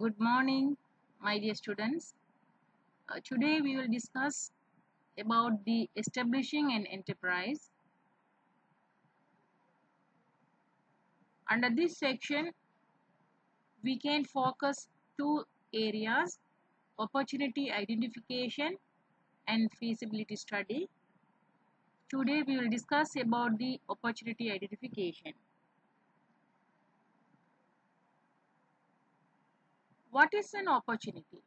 Good morning, my dear students. Today we will discuss about the establishing an enterprise. Under this section, we can focus two areas: opportunity identification and feasibility study. Today we will discuss about the opportunity identification. What is an opportunity?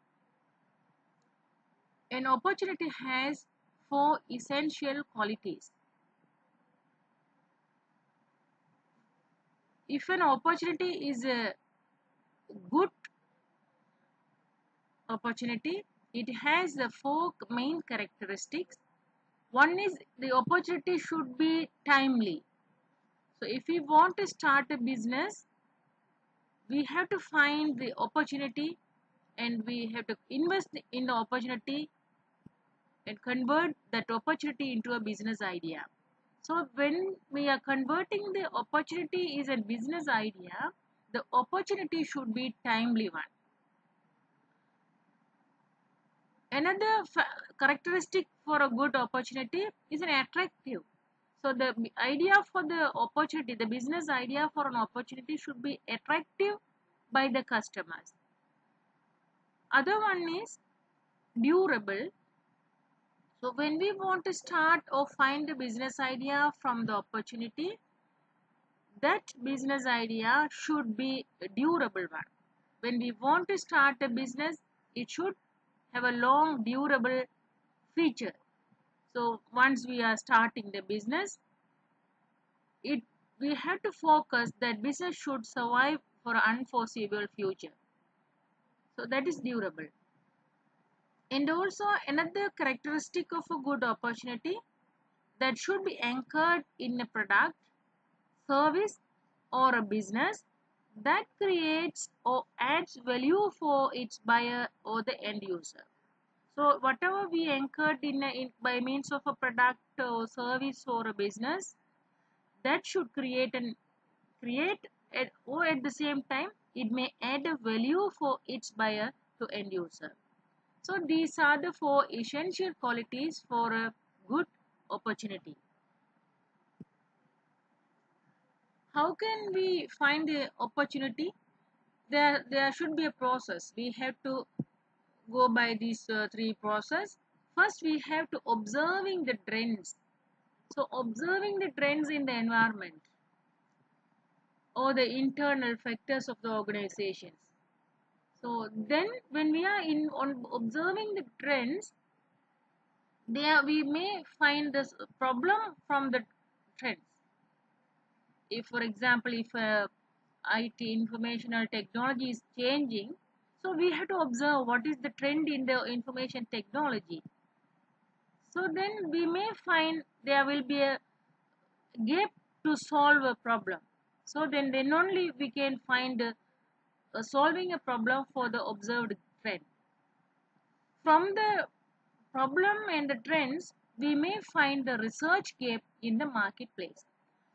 An opportunity has four essential qualities. If an opportunity is a good opportunity, it has the four main characteristics. One is the opportunity should be timely. So if we want to start a business, we have to find the opportunity and we have to invest in the opportunity and convert that opportunity into a business idea. So when we are converting the opportunity is a business idea, the opportunity should be timely one. Another characteristic for a good opportunity is an attractive. So the idea for the opportunity, the business idea for an opportunity should be attractive by the customers. Other one is durable. So when we want to start or find a business idea from the opportunity, that business idea should be a durable one. When we want to start a business, it should have a long durable feature. So once we are starting the business, we have to focus that business should survive for an unforeseeable future. So that is durable. And also another characteristic of a good opportunity, that should be anchored in a product, service or a business that creates or adds value for its buyer or the end user. So whatever we anchored in by means of a product or service or a business, that should create or at the same time it may add a value for its buyer to end user. So these are the four essential qualities for a good opportunity. How can we find the opportunity? There should be a process. We have to go by these three process. First we have to observing the trends. So observing the trends in the environment or the internal factors of the organizations. So then when we are on observing the trends, there we may find this problem from the trends. If for example, if IT informational technology is changing, so we have to observe what is the trend in the information technology. So then we may find there will be a gap to solve a problem. So then only we can find solving a problem for the observed trend. From the problem and the trends, we may find the research gap in the marketplace.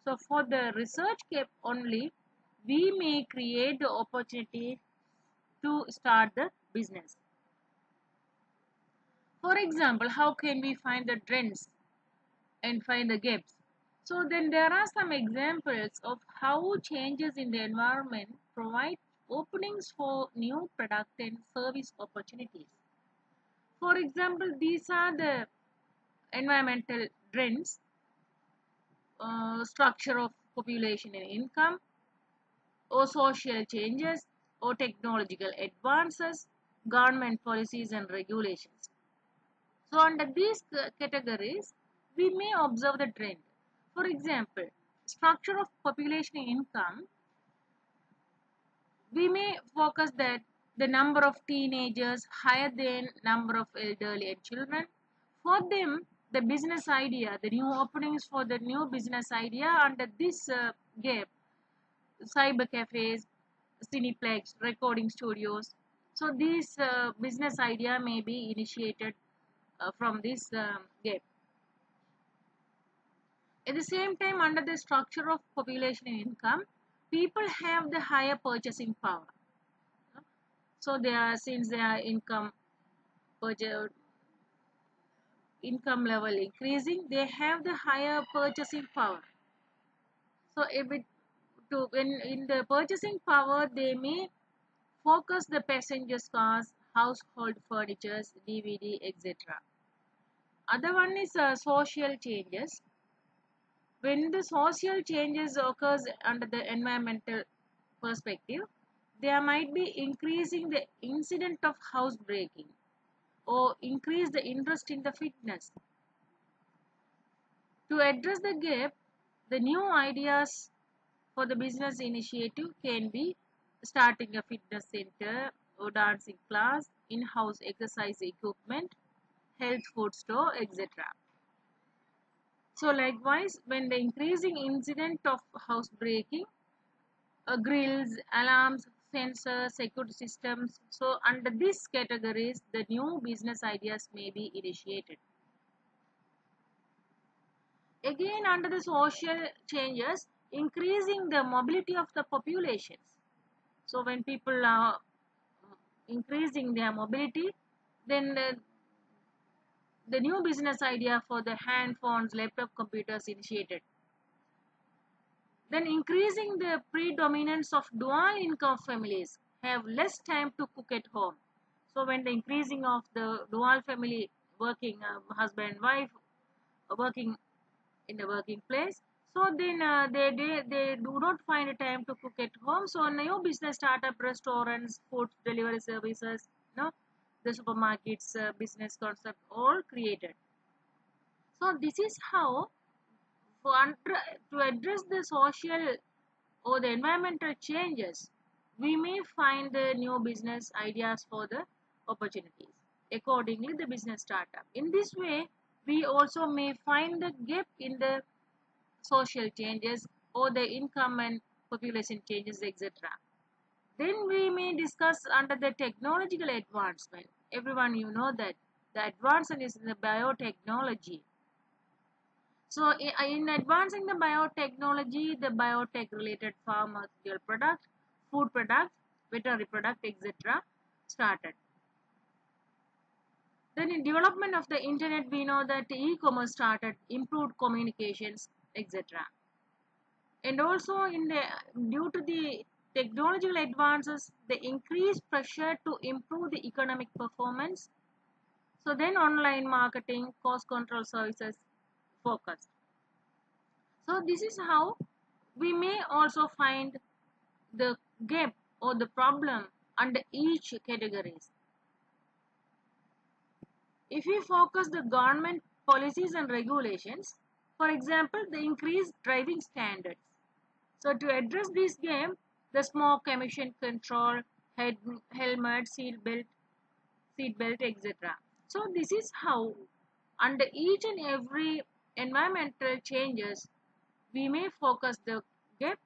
So for the research gap only, we may create the opportunity to start the business. For example, how can we find the trends and find the gaps? So then there are some examples of how changes in the environment provide openings for new product and service opportunities. For example, these are the environmental trends, structure of population and income, or social changes, or technological advances, government policies and regulations. So under these categories, we may observe the trend. For example, structure of population and income, we may focus that the number of teenagers higher than number of elderly and children. For them, the business idea, the new openings for the new business idea under this gap, cyber cafes, cineplex, recording studios. So this business idea may be initiated from this gap. At the same time, under the structure of population and income, people have the higher purchasing power. So they are, since their income level increasing, they have the higher purchasing power. So if it to when in the purchasing power, they may focus the passengers cars, household furnitures, DVD, etc. Other one is social changes. When the social changes occurs under the environmental perspective, there might be increasing the incident of housebreaking or increase the interest in the fitness. To address the gap, the new ideas for the business initiative can be starting a fitness center or dancing class, in-house exercise equipment, health food store, etc. So likewise, when the increasing incident of housebreaking, grills, alarms, sensors, security systems. So under these categories, the new business ideas may be initiated. Again, under the social changes, increasing the mobility of the populations. So when people are increasing their mobility, then the new business idea for the hand phones, laptop computers initiated. Then increasing the predominance of dual income families have less time to cook at home. So when the increasing of the dual family working, husband and wife working in the working place, so then they do not find a time to cook at home. So new business startup, restaurants, food delivery services, the supermarkets business concept all created. So this is how to address the social or the environmental changes, we may find the new business ideas for the opportunities. Accordingly, the business startup. In this way, we also may find the gap in the social changes or the income and population changes, etc. Then we may discuss under the technological advancement. Everyone, you know that the advancement is in the biotechnology. So in advancing the biotechnology, the biotech related pharmaceutical product, food product, veterinary product, etc. started. Then in development of the internet, we know that e-commerce started, improved communications, etc. And also in the due to the technological advances, the increased pressure to improve the economic performance. So then online marketing, cost control services focused. So this is how we may also find the gap or the problem under each categories. If we focus the government policies and regulations, for example, the increased driving standards. So to address this gap, the smoke emission control, helmet, seat belt, etc. So this is how under each and every environmental changes, we may focus the gap,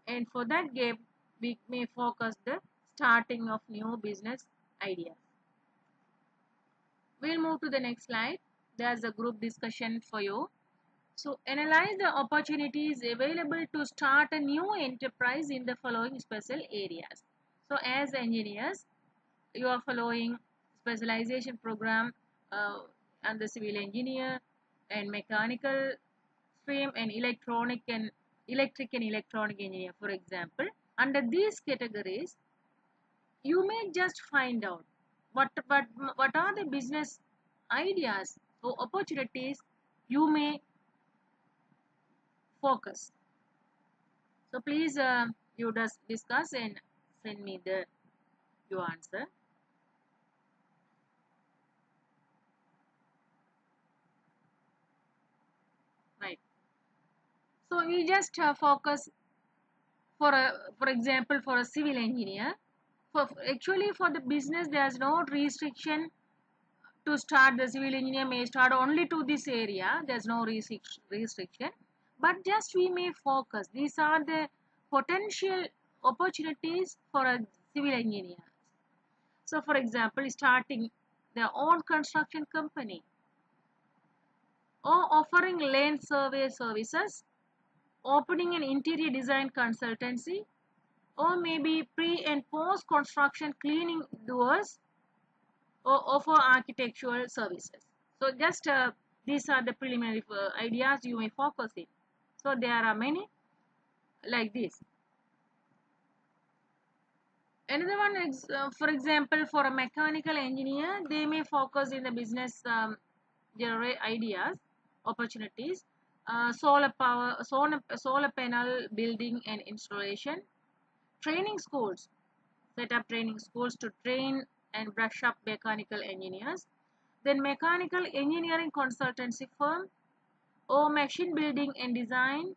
and for that gap we may focus the starting of new business ideas. We'll move to the next slide. There's a group discussion for you. So analyze the opportunities available to start a new enterprise in the following special areas. So as engineers, you are following specialization program and the civil engineer and mechanical stream and electric and electronic engineer, for example. Under these categories, you may just find out what are the business ideas or opportunities you may focus. So please you discuss and send me the your answer. Right. So we just focus for example, for a civil engineer. Actually for the business, there is no restriction to start. The civil engineer may start only to this area. There is no restriction, but just we may focus. These are the potential opportunities for a civil engineer. So for example, starting their own construction company or offering land survey services, opening an interior design consultancy, or maybe pre and post construction cleaning doers, or offer architectural services. So just these are the preliminary ideas you may focus in. So there are many like this. Another one is, for example, for a mechanical engineer, they may focus in the business generate ideas, opportunities, solar power, solar panel building and installation, training schools, set up training schools to train and brush up mechanical engineers, then mechanical engineering consultancy firm, or machine building and design,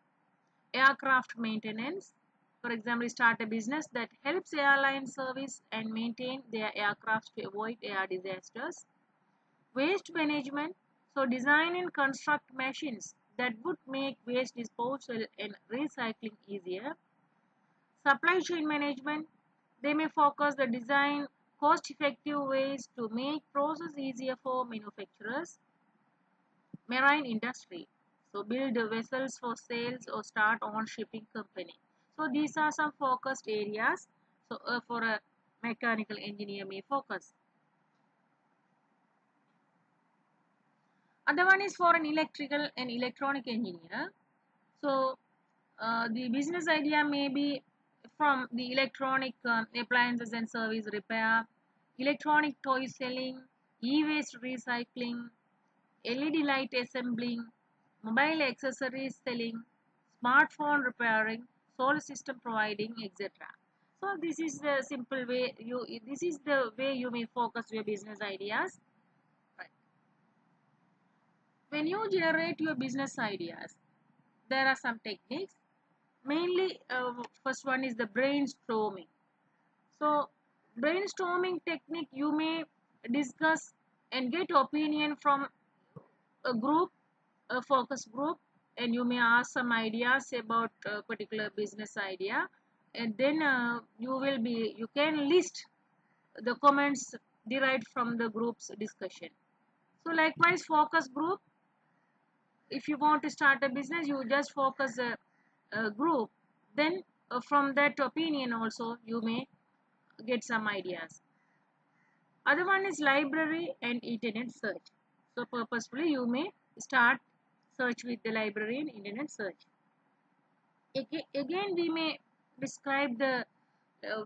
aircraft maintenance. For example, start a business that helps airlines service and maintain their aircraft to avoid air disasters. Waste management, so design and construct machines that would make waste disposal and recycling easier. Supply chain management, they may focus the design cost effective ways to make process easier for manufacturers. Marine industry, so build vessels for sales or start on shipping company. So these are some focused areas, so for a mechanical engineer may focus. Other one is for an electrical and electronic engineer. So the business idea may be from the electronic appliances and service repair, electronic toy selling, e-waste recycling, LED light assembling, mobile accessories selling, smartphone repairing, solar system providing, etc. So this is the simple way this is the way you may focus your business ideas. Right. When you generate your business ideas, there are some techniques. Mainly, first one is the brainstorming. So, brainstorming technique, you may discuss and get opinion from a group, a focus group, and you may ask some ideas about a particular business idea, and then you can list the comments derived from the group's discussion. So, likewise, focus group, if you want to start a business, you just focus a group, then from that opinion also you may get some ideas. Other one is library and internet search. So purposefully you may start search with the library and internet search. Again we may describe the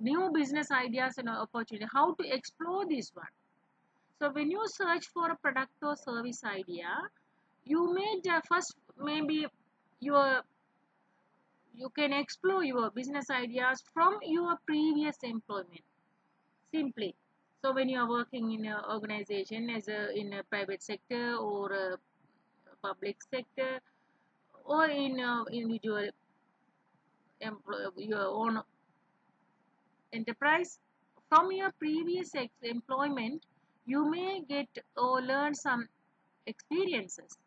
new business ideas and opportunity, how to explore this one. So when you search for a product or service idea, you may first maybe your you can explore your business ideas from your previous employment simply. So when you are working in an organization as in a private sector or a public sector, or in individual your own enterprise, from your previous employment you may get or learn some experiences.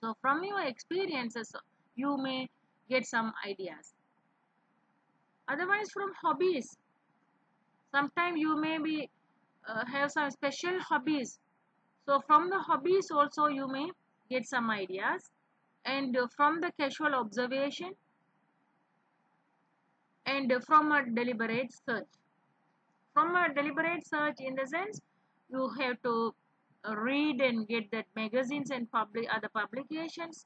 So from your experiences you may get some ideas. Otherwise, from hobbies, sometimes you may be have some special hobbies. So from the hobbies also you may get some ideas, and from the casual observation, and from a deliberate search. From a deliberate search, in the sense you have to read and get that magazines and public other publications,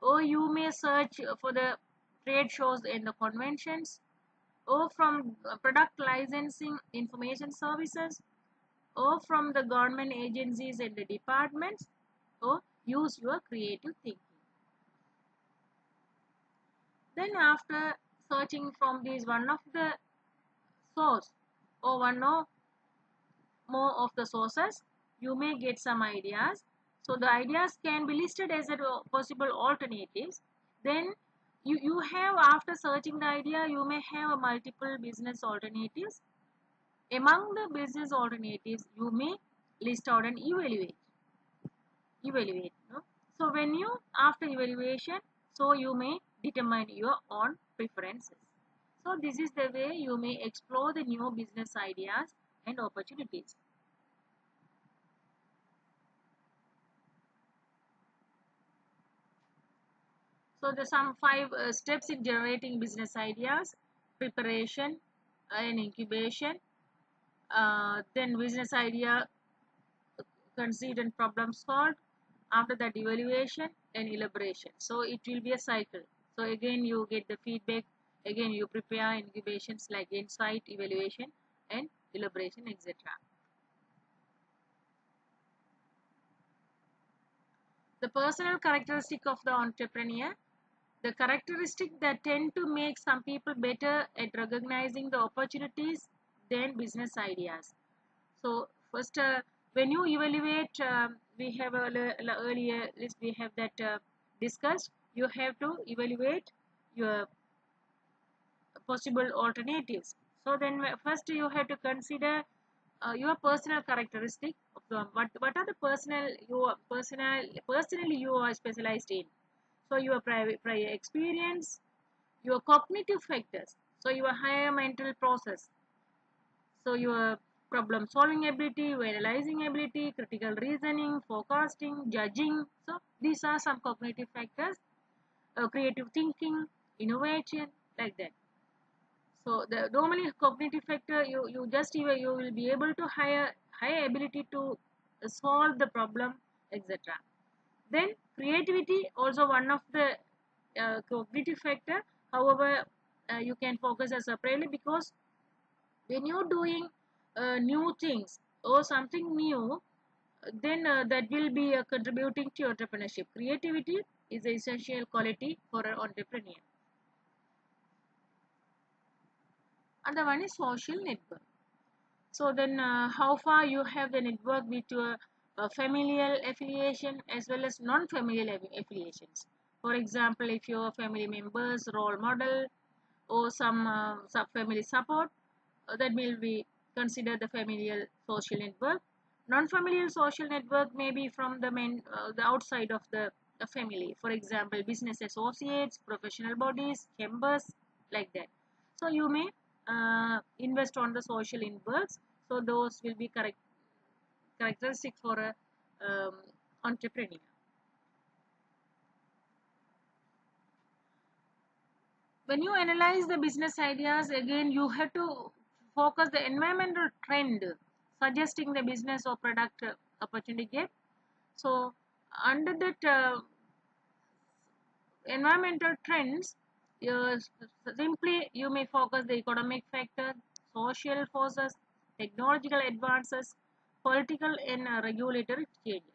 or you may search for the trade shows and the conventions, or from product licensing information services, or from the government agencies and the departments, or use your creative thinking. Then after searching from these one of the source or one or more of the sources, you may get some ideas. So the ideas can be listed as a possible alternatives. Then you have, after searching the idea, you may have a multiple business alternatives. Among the business alternatives, you may list out and evaluate. No? So when you after evaluation, so you may determine your own preferences. So this is the way you may explore the new business ideas and opportunities. So the some 5 steps in generating business ideas. preparation and incubation, then business idea conceived and problem solved, after that evaluation and elaboration. So it will be a cycle. So again you get the feedback, again you prepare incubations like insight, evaluation and elaboration, etc. The personal characteristic of the entrepreneur, the characteristic that tend to make some people better at recognizing the opportunities than business ideas. So first, when you evaluate, we have earlier list we have that discussed. You have to evaluate your possible alternatives. So then first you have to consider your personal characteristic of the what are the personally you are specialized in. So your prior experience, your cognitive factors, so your higher mental process, so your problem solving ability, your analyzing ability, critical reasoning, forecasting, judging. So these are some cognitive factors, creative thinking, innovation, like that. So the normally cognitive factor, you just you will be able to higher ability to solve the problem, etc. Then creativity also one of the cognitive factor. However, you can focus as separately, because when you're doing new things or something new, then that will be contributing to entrepreneurship. Creativity is an essential quality for an entrepreneur. And the one is social network. So then how far you have the network with your familial affiliation as well as non-familial affiliations. For example, if your family members, role model, or some sub-family support, that will be considered the familial social network. Non-familial social network may be from the outside of the family. For example, business associates, professional bodies, chambers, like that. So you may invest on the social networks. So those will be characteristic for a entrepreneur. When you analyze the business ideas, again you have to focus the environmental trend suggesting the business or product opportunity gap. So under that environmental trends, uh, simply you may focus the economic factor, social forces, technological advances, political and regulatory changes.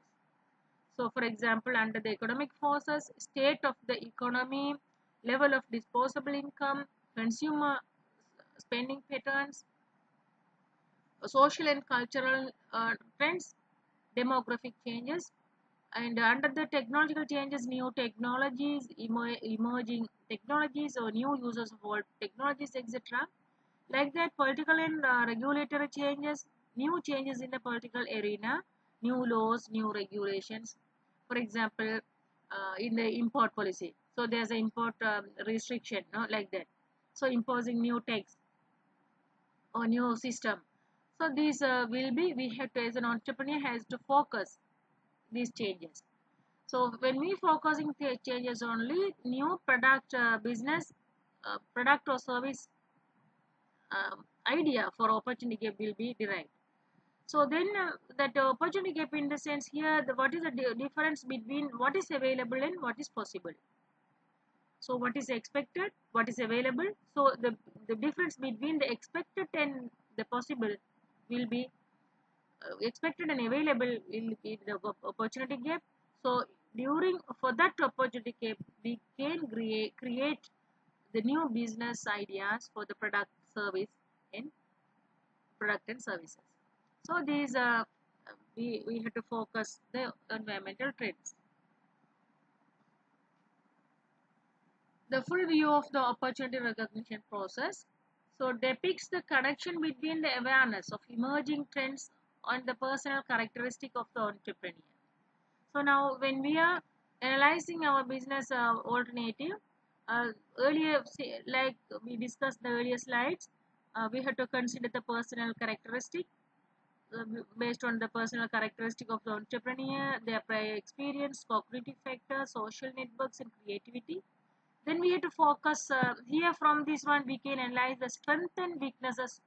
So, for example, under the economic forces, state of the economy, level of disposable income, consumer spending patterns, social and cultural trends, demographic changes, and under the technological changes, new technologies, emerging technologies, or new users of old technologies, etc. Like that, political and regulatory changes, new changes in the political arena, new laws, new regulations. For example, in the import policy, so there's an import restriction, no, like that. So imposing new tax or new system. So these will be, we have to, as an entrepreneur, has to focus these changes. So when we focusing the changes only, new product business, product or service idea for opportunity gap will be derived. So then that opportunity gap, in the sense here, what is the difference between what is available and what is possible. So what is expected, what is available. So the difference between the expected and the possible will be expected and available will be the opportunity gap. So during for that opportunity gap, we can create the new business ideas for the product service and product and services. So these we have to focus the environmental trends. The full view of the opportunity recognition process, so depicts the connection between the awareness of emerging trends and the personal characteristic of the entrepreneur. So now when we are analyzing our business alternative, earlier like we discussed the earlier slides, we have to consider the personal characteristic. Based on the personal characteristic of the entrepreneur, their prior experience, cognitive factors, social networks, and creativity. Then we have to focus here. From this one we can analyze the strengths and weaknesses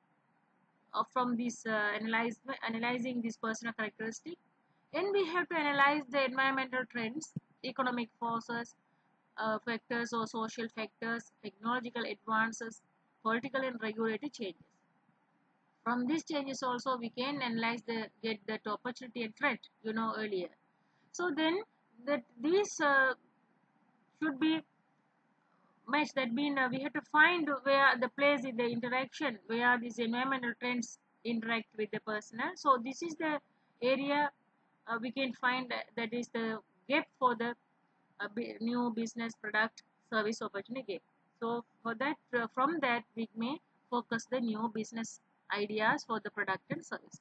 from this analyzing this personal characteristic. Then we have to analyze the environmental trends, economic forces, factors or social factors, technological advances, political and regulatory changes. From these changes also we can analyze the get that opportunity and threat, earlier. So then that these should be matched. That mean we have to find where the place in the interaction, where these environmental trends interact with the personal. So this is the area we can find that is the gap for the new business product service opportunity gap. So for that, from that we may focus the new business ideas for the product and services.